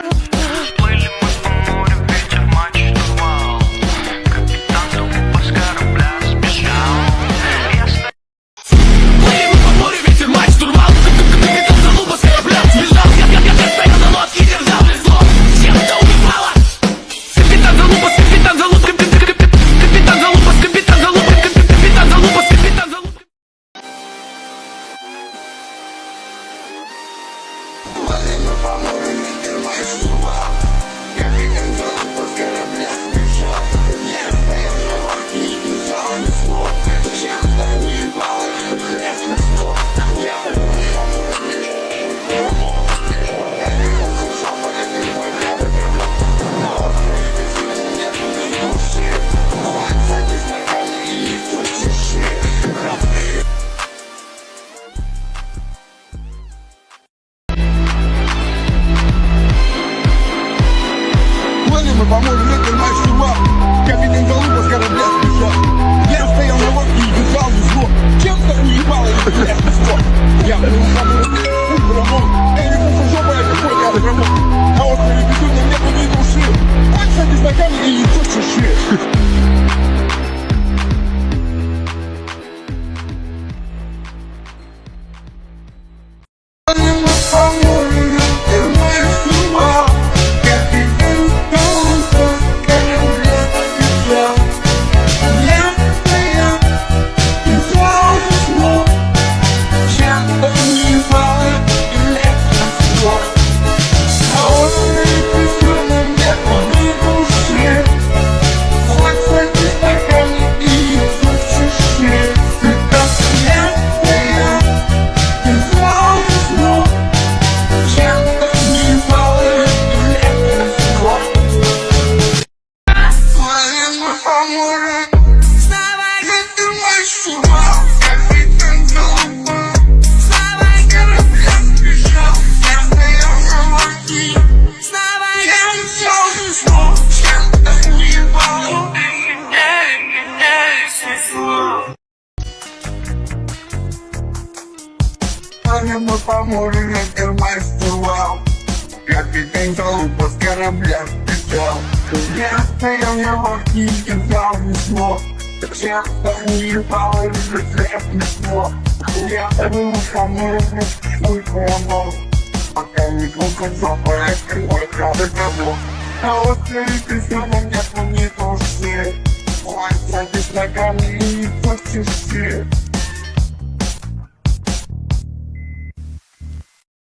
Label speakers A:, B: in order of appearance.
A: Плыли мы по морю, ветер Мачту рвал. Капитан тупо с корабля сбежал. Я стоял.
B: Плыли мы по морю, ветер Мачту рвал. Капитан тупо с корабля сбежал. Я стоял на лодке, держал весло. Чем-то убивало. Капитан залупа, капитан залупа, капитан залупа, капитан залупа, капитан залупа, капитан залупа.
C: Плыли мы по морю, ветер Мачту рвал. Капитан залупа с корабля сбежал. Я стоял на лодке и держал весло. Чем-то уебало и снесло. Я был самым перепуха жопа, это хоть я дрому. На острове безумия нету ни души. Пальцы без ногами и лицо чеши. Мы по морю, ветер Мачту рвал. Капитан залупа с корабля сбежал. Я стоял на лодке и держал весло. Чем-то не упало и снесло. Я был самым выходит, пока не глухо жопа открывай крабы табло. На острове безумия нету ни души. Пальцы без ногами и лицо чеши.